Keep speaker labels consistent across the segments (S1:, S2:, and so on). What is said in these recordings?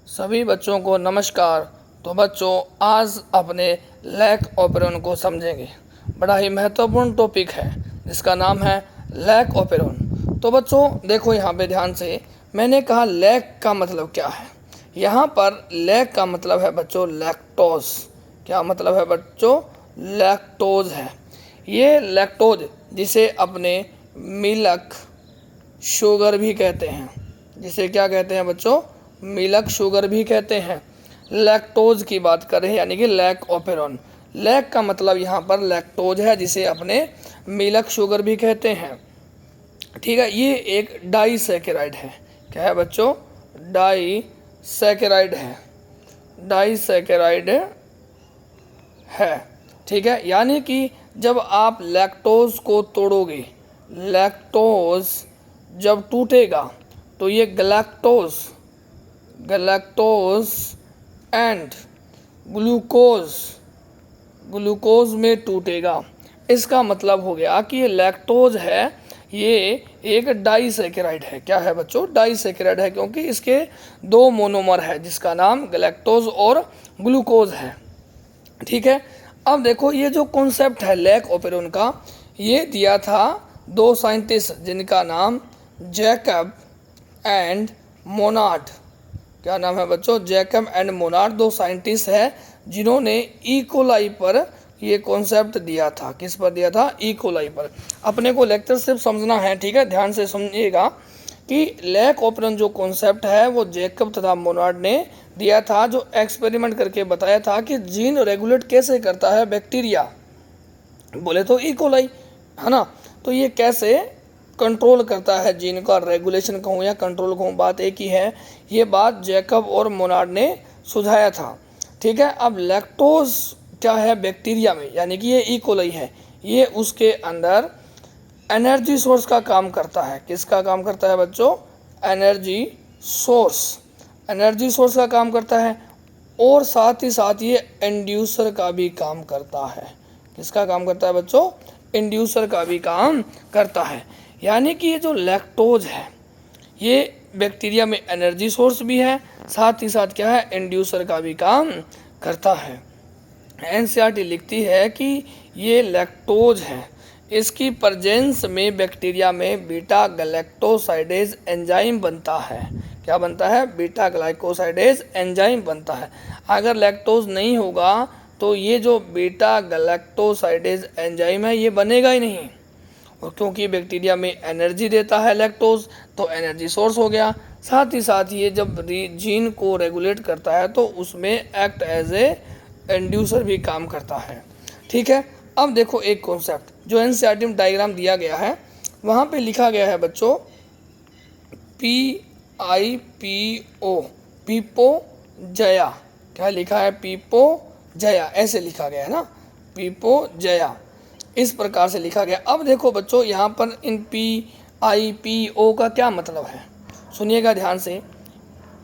S1: सभी बच्चों को नमस्कार। तो बच्चों, आज अपने लैक ऑपेरॉन को समझेंगे। बड़ा ही महत्वपूर्ण टॉपिक है जिसका नाम है लैक ऑपेरॉन। तो बच्चों देखो, यहाँ पे ध्यान से, मैंने कहा लैक का मतलब क्या है। यहाँ पर लैक का मतलब है बच्चों लैक्टोज। क्या मतलब है बच्चों? लैक्टोज है। ये लैक्टोज जिसे अपने मिल्क शुगर भी कहते हैं, जिसे क्या कहते हैं बच्चों? मिल्क शुगर भी कहते हैं। लैक्टोज की बात करें यानी कि लैक ऑपेरॉन। लैक का मतलब यहाँ पर लैक्टोज है जिसे अपने मिल्क शुगर भी कहते हैं। ठीक है, ये एक डाइसैकेराइड है। क्या है बच्चों? डाइसैकेराइड है। डाइसैकेराइड है। ठीक है, यानी कि जब आप लैक्टोज को तोड़ोगे, लैक्टोज जब टूटेगा तो ये गलैक्टोज एंड ग्लूकोज में टूटेगा। इसका मतलब हो गया कि ये लैक्टोज है, ये एक डाइसैकेराइड है। क्या है बच्चों? डाइसैकेराइड है, क्योंकि इसके दो मोनोमर है जिसका नाम गलैक्टोज और ग्लूकोज है। ठीक है, अब देखो ये जो कॉन्सेप्ट है लैक ऑपेरॉन का, ये दिया था दो साइंटिस्ट जिनका नाम जैकब एंड मोनार्ड। क्या नाम है बच्चों? Jacob and Monod. दो साइंटिस्ट हैं जिन्होंने ई कोलाई पर ये कॉन्सेप्ट दिया था। किस पर दिया था? ई कोलाई पर। अपने को लेक्चर सिर्फ समझना है, ठीक है, ध्यान से समझिएगा कि लैक ऑपेरॉन जो कॉन्सेप्ट है वो जैकब तथा मोनार्ड ने दिया था, जो एक्सपेरिमेंट करके बताया था कि जीन रेगुलेट कैसे करता है बैक्टीरिया। बोले तो ई कोलाई, है ना। तो ये कैसे कंट्रोल करता है जीन का, रेगुलेशन कहूँ या कंट्रोल कहूँ, बात एक ही है। ये बात जैकब और मोनार्ड ने सुझाया था। ठीक है, अब लैक्टोज क्या है बैक्टीरिया में, यानी कि ये ई कोलाई है, ये उसके अंदर एनर्जी सोर्स का काम करता है। किसका काम करता है बच्चों? एनर्जी सोर्स का काम करता है। और साथ ही साथ ये इंड्यूसर का भी काम करता है। किसका काम करता है बच्चों? इंड्यूसर का भी काम करता है। यानी कि ये जो लैक्टोज है ये बैक्टीरिया में एनर्जी सोर्स भी है, साथ ही साथ क्या है? इंड्यूसर का भी काम करता है। एनसीईआरटी लिखती है कि ये लैक्टोज है, इसकी प्रेजेंस में बैक्टीरिया में बीटा गलैक्टोसाइडेज एंजाइम बनता है। क्या बनता है? बीटा ग्लाइकोसाइडेज एंजाइम बनता है। अगर लैक्टोज नहीं होगा तो ये जो बीटा गलैक्टोसाइडेज एंजाइम है ये बनेगा ही नहीं। और क्योंकि बैक्टीरिया में एनर्जी देता है लैक्टोज, तो एनर्जी सोर्स हो गया। साथ ही साथ ये जब जीन को रेगुलेट करता है तो उसमें एक्ट एज ए इंड्यूसर भी काम करता है। ठीक है, अब देखो एक कॉन्सेप्ट जो एनसीईआरटी में डायग्राम दिया गया है, वहाँ पे लिखा गया है बच्चों PIPO, पीपो जया। क्या लिखा है? पीपो जया, ऐसे लिखा गया है ना, पीपो जया, इस प्रकार से लिखा गया। अब देखो बच्चों, यहाँ पर इन PIPO का क्या मतलब है, सुनिएगा ध्यान से।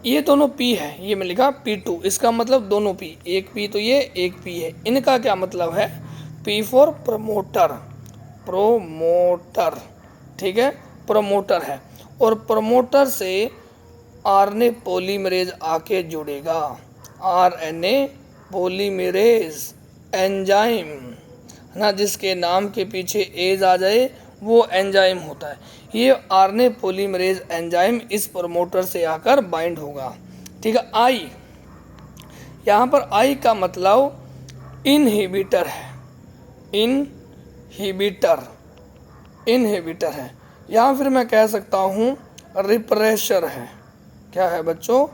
S1: ये दोनों P है, ये मैं लिखा P2, इसका मतलब दोनों P, एक P तो ये, एक P है। इनका क्या मतलब है? P फॉर प्रमोटर, ठीक है, प्रमोटर है। और प्रमोटर से RNA पॉलीमरेज आके जुड़ेगा। RNA पॉलीमरेज एंजाइम है ना, जिसके नाम के पीछे एज आ जाए वो एंजाइम होता है। ये RNA पॉलीमरेज एंजाइम इस प्रमोटर से आकर बाइंड होगा। ठीक है, आई, यहाँ पर आई का मतलब इनहिबिटर है। इनहिबिटर है, या फिर मैं कह सकता हूँ रिप्रेशर है। क्या है बच्चों?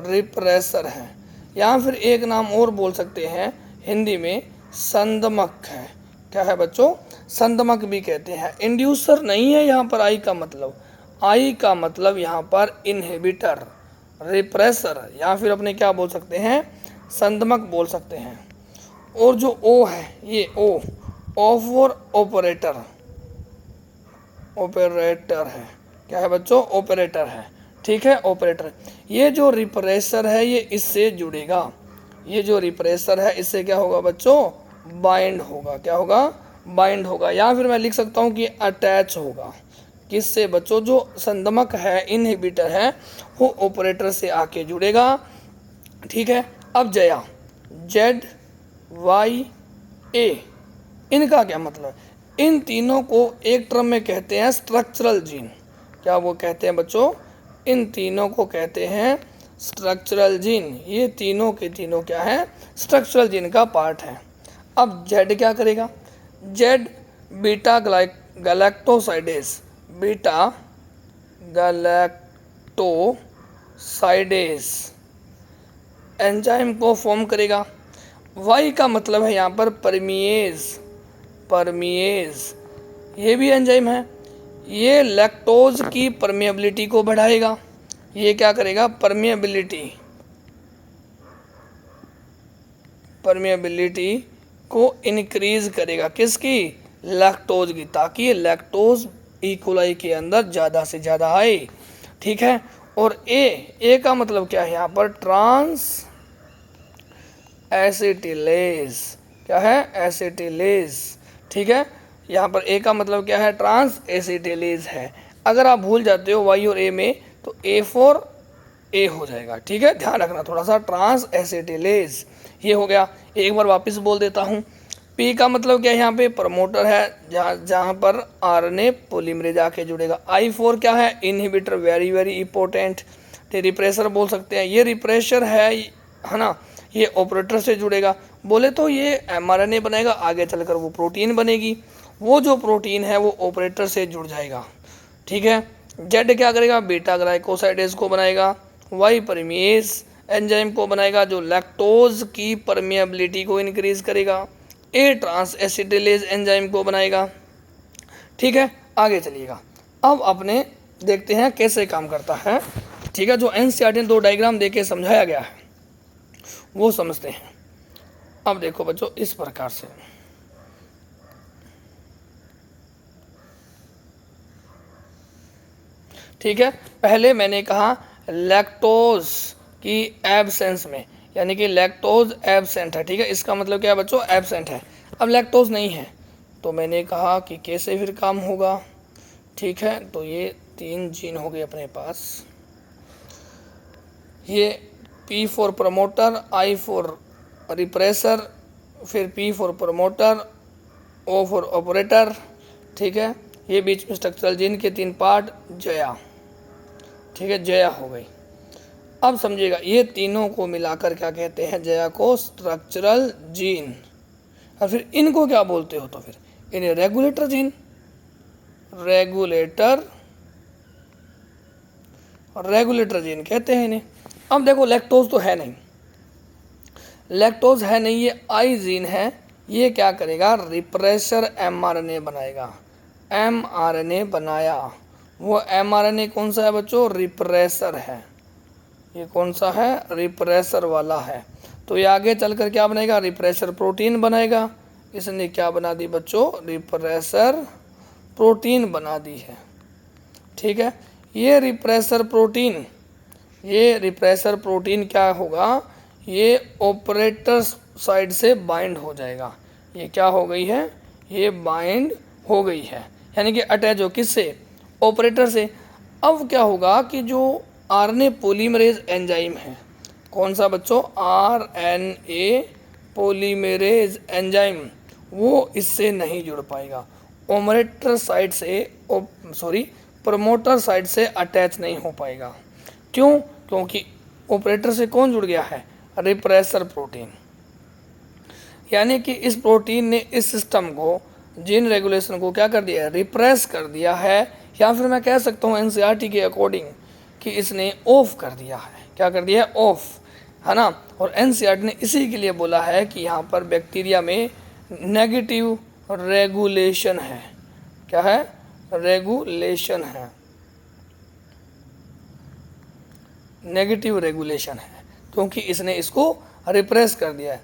S1: रिप्रेशर है। या फिर एक नाम और बोल सकते हैं हिंदी में, संदमक है। क्या है बच्चों? संदमक भी कहते हैं। इंड्यूसर नहीं है यहाँ पर आई का मतलब। आई का मतलब यहाँ पर इनहिबिटर, रिप्रेसर, या फिर अपने क्या बोल सकते हैं? संदमक बोल सकते हैं। और जो ओ है, ये ओ फॉर ऑपरेटर है। क्या है बच्चों? ऑपरेटर है। ठीक है, ऑपरेटर। ये जो रिप्रेसर है ये इससे जुड़ेगा। ये जो रिप्रेसर है इससे क्या होगा बच्चों? बाइंड होगा। क्या होगा? बाइंड होगा। या फिर मैं लिख सकता हूँ कि अटैच होगा। किससे बच्चों? जो संदमक है, इनहिबिटर है, वो ऑपरेटर से आके जुड़ेगा ठीक है। अब जया, जेड वाई ए, इनका क्या मतलब? इन तीनों को एक टर्म में कहते हैं स्ट्रक्चरल जीन। क्या वो कहते हैं बच्चों? इन तीनों को कहते हैं स्ट्रक्चरल जीन। ये तीनों के तीनों क्या है? स्ट्रक्चरल जीन का पार्ट है। अब जेड क्या करेगा? Z beta galactosidase, beta galactosidase enzyme को फॉर्म करेगा। वाई का मतलब है यहाँ पर परमिएज, परमिएज ये भी एंजाइम है। ये लैक्टोज की परमिएबिलिटी को बढ़ाएगा। ये क्या करेगा? परमिएबिलिटी, परमिएबिलिटी को इंक्रीज करेगा। किसकी? लैक्टोज की, ताकि ये लैक्टोज इकोलाई के अंदर ज़्यादा से ज़्यादा आए। ठीक है। और ए का मतलब क्या है यहाँ पर? ट्रांस एसिटिलेज। क्या है? एसिटिलेज। ठीक है। यहाँ पर ए का मतलब क्या है? ट्रांस एसिटिलेज है। अगर आप भूल जाते हो वाई और ए में, तो ए फॉर ए हो जाएगा। ठीक है, ध्यान रखना थोड़ा सा। ट्रांस एसिटिलेज ये हो गया। एक बार वापस बोल देता हूँ। पी का मतलब क्या है? यहाँ पे प्रमोटर है, जहाँ पर आरएनए पॉलीमरेज आके जुड़ेगा। आई फॉर क्या है? Inhibitor, very very important. Repressor बोल सकते हैं। ये रिप्रेशर है ना। ये ऑपरेटर से जुड़ेगा। बोले तो ये एमआरएनए बनाएगा, आगे चलकर वो प्रोटीन बनेगी। वो जो प्रोटीन है वो ऑपरेटर से जुड़ जाएगा। ठीक है। जेड क्या करेगा? बीटा ग्लाइकोसाइडेज को बनाएगा। वाई परमिएज एंजाइम को बनाएगा, जो लैक्टोज की परमिएबिलिटी को इंक्रीज करेगा। ए ट्रांस एसिटिलेज एंजाइम को बनाएगा। ठीक है, आगे चलिएगा। अब अपने देखते हैं कैसे काम करता है। ठीक है, जो एनसीईआरटी ने 2 डायग्राम देके समझाया गया है वो समझते हैं। अब देखो बच्चों, इस प्रकार से ठीक है। पहले मैंने कहा लैक्टोज की एब्सेंस में, यानी कि लैक्टोज एब्सेंट है। ठीक है, इसका मतलब क्या है बच्चों? एब्सेंट है। अब लैक्टोज नहीं है, तो मैंने कहा कि कैसे फिर काम होगा। ठीक है, तो ये 3 जीन हो गए अपने पास। ये P for promoter, I for repressor, फिर P for promoter, O for operator. ठीक है, ये बीच में स्ट्रक्चरल जीन के 3 पार्ट, जया। ठीक है, जया हो गई। अब समझिएगा, ये तीनों को मिलाकर क्या कहते हैं? जया को स्ट्रक्चरल जीन। और फिर इनको क्या बोलते हो? तो फिर इन्हें रेगुलेटर जीन, रेगुलेटर जीन कहते हैं इन्हें। अब देखो, लैक्टोज तो है नहीं, लैक्टोज है नहीं, ये आई जीन है। ये क्या करेगा? रिप्रेसर एमआरएनए बनाएगा। एमआरएनए बनाया, वो एमआरएनए कौन सा है बच्चों? रिप्रेसर है। ये कौन सा है? रिप्रेसर वाला है। तो ये आगे चलकर क्या बनाएगा? रिप्रेसर प्रोटीन बनाएगा। इसने क्या बना दी बच्चों? रिप्रेसर प्रोटीन बना दी है। ठीक है, ये रिप्रेसर प्रोटीन क्या होगा? ये ऑपरेटर साइड से बाइंड हो जाएगा। ये क्या हो गई है? ये बाइंड हो गई है, यानी कि अटैच हो किससे? ऑपरेटर से। अब क्या होगा कि जो आरएनए पॉलीमरेज एंजाइम है, कौन सा बच्चों? आरएनए पॉलीमरेज एंजाइम, वो इससे नहीं जुड़ पाएगा। ऑपरेटर साइड से प्रमोटर साइड से अटैच नहीं हो पाएगा। क्यों? क्योंकि ऑपरेटर से कौन जुड़ गया है? Repressor protein. यानी कि इस प्रोटीन ने इस सिस्टम को, जीन रेगुलेशन को क्या कर दिया है? रिप्रेस कर दिया है। या फिर मैं कह सकता हूँ एनसीईआरटी के अकॉर्डिंग कि इसने ऑफ कर दिया है। क्या कर दिया है? ऑफ, है ना। और एनसीईआरटी ने इसी के लिए बोला है कि यहाँ पर बैक्टीरिया में नेगेटिव रेगुलेशन है। क्या है? रेगुलेशन है, नेगेटिव रेगुलेशन है, क्योंकि इसने इसको रिप्रेस कर दिया है।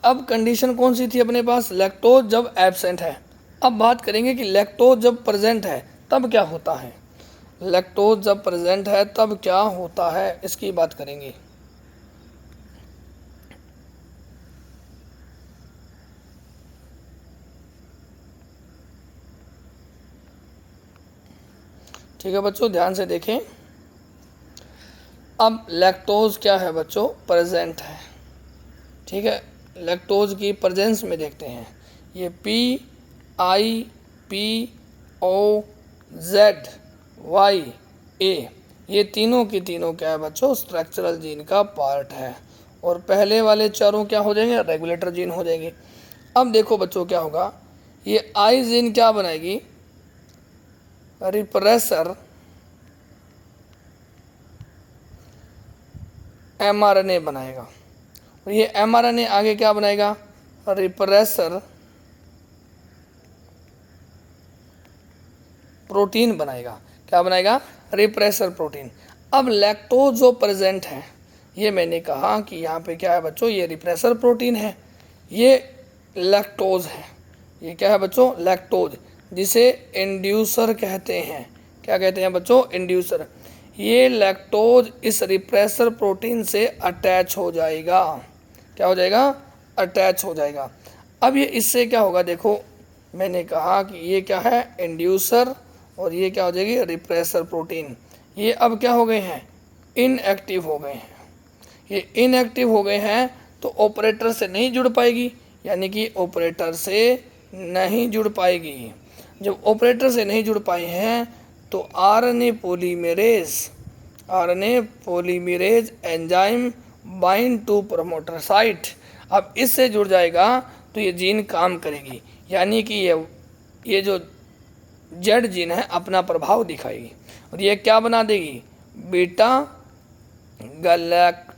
S1: अब कंडीशन कौन सी थी अपने पास? लैक्टोज जब एब्सेंट है। अब बात करेंगे कि लैक्टोज जब प्रेजेंट है तब क्या होता है। लैक्टोज जब प्रेजेंट है तब क्या होता है, इसकी बात करेंगे। ठीक है बच्चों, ध्यान से देखें। अब लैक्टोज क्या है बच्चों, प्रेजेंट है, ठीक है। लैक्टोज की प्रेजेंस में देखते हैं, ये PIPOZYA ये तीनों की तीनों क्या है बच्चों, स्ट्रक्चरल जीन का पार्ट है। और पहले वाले चारों क्या हो जाएंगे, रेगुलेटर जीन हो जाएंगे। अब देखो बच्चों क्या होगा, ये आई जीन क्या बनाएगी, रिप्रेसर mRNA बनाएगा। और ये mRNA आगे क्या बनाएगा, रिप्रेसर प्रोटीन बनाएगा। क्या बनाएगा, रिप्रेसर प्रोटीन। अब लैक्टोज जो प्रेजेंट है, ये मैंने कहा कि यहाँ पे क्या है बच्चों, ये रिप्रेसर प्रोटीन है, ये लैक्टोज है। ये क्या है बच्चों, लैक्टोज, जिसे इंड्यूसर कहते हैं। क्या कहते हैं बच्चों, इंड्यूसर। ये लैक्टोज इस रिप्रेसर प्रोटीन से अटैच हो जाएगा। क्या हो जाएगा, अटैच हो जाएगा। अब ये इससे क्या होगा, देखो मैंने कहा कि ये क्या है, इंड्यूसर, और ये क्या हो जाएगी, रिप्रेसर प्रोटीन। ये अब क्या हो गए हैं, इनएक्टिव हो गए हैं। ये इनएक्टिव हो गए हैं तो ऑपरेटर से नहीं जुड़ पाएगी, यानी कि ऑपरेटर से नहीं जुड़ पाएगी। जब ऑपरेटर से नहीं जुड़ पाए हैं तो RNA polymerase enzyme bind to promoter site. अब इससे जुड़ जाएगा तो ये जीन काम करेगी, यानी कि ये जो जेड जीन है अपना प्रभाव दिखाएगी। और ये क्या बना देगी, बीटा गैलेक्टोसाइडेज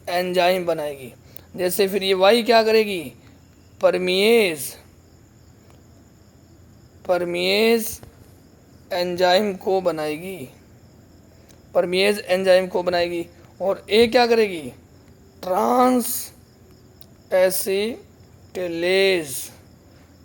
S1: एंजाइम बनाएगी। जैसे फिर ये वाई क्या करेगी, परमिएज एंजाइम को बनाएगी। और ए क्या करेगी, ट्रांस एसिटिलेज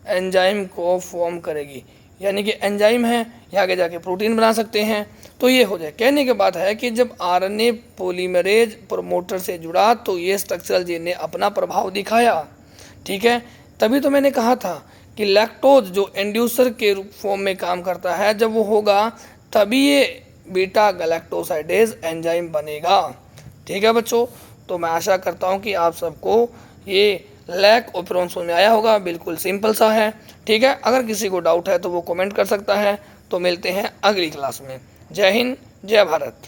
S1: एंजाइम को फॉर्म करेगी। यानी कि एंजाइम है, ये आगे जाके प्रोटीन बना सकते हैं। तो ये हो जाए। कहने के बाद है कि जब आरएनए पॉलीमरेज प्रमोटर से जुड़ा तो ये स्ट्रक्चरल जीन ने अपना प्रभाव दिखाया, ठीक है। तभी तो मैंने कहा था कि लैक्टोज जो इंड्यूसर के फॉर्म में काम करता है, जब वो होगा तभी ये बीटा गैलेक्टोसाइडेज एंजाइम बनेगा, ठीक है बच्चों। तो मैं आशा करता हूँ कि आप सबको ये लैक ओपेरॉन समझ में आया होगा। बिल्कुल सिंपल सा है, ठीक है। अगर किसी को डाउट है तो वो कमेंट कर सकता है। तो मिलते हैं अगली क्लास में। जय हिंद, जय भारत।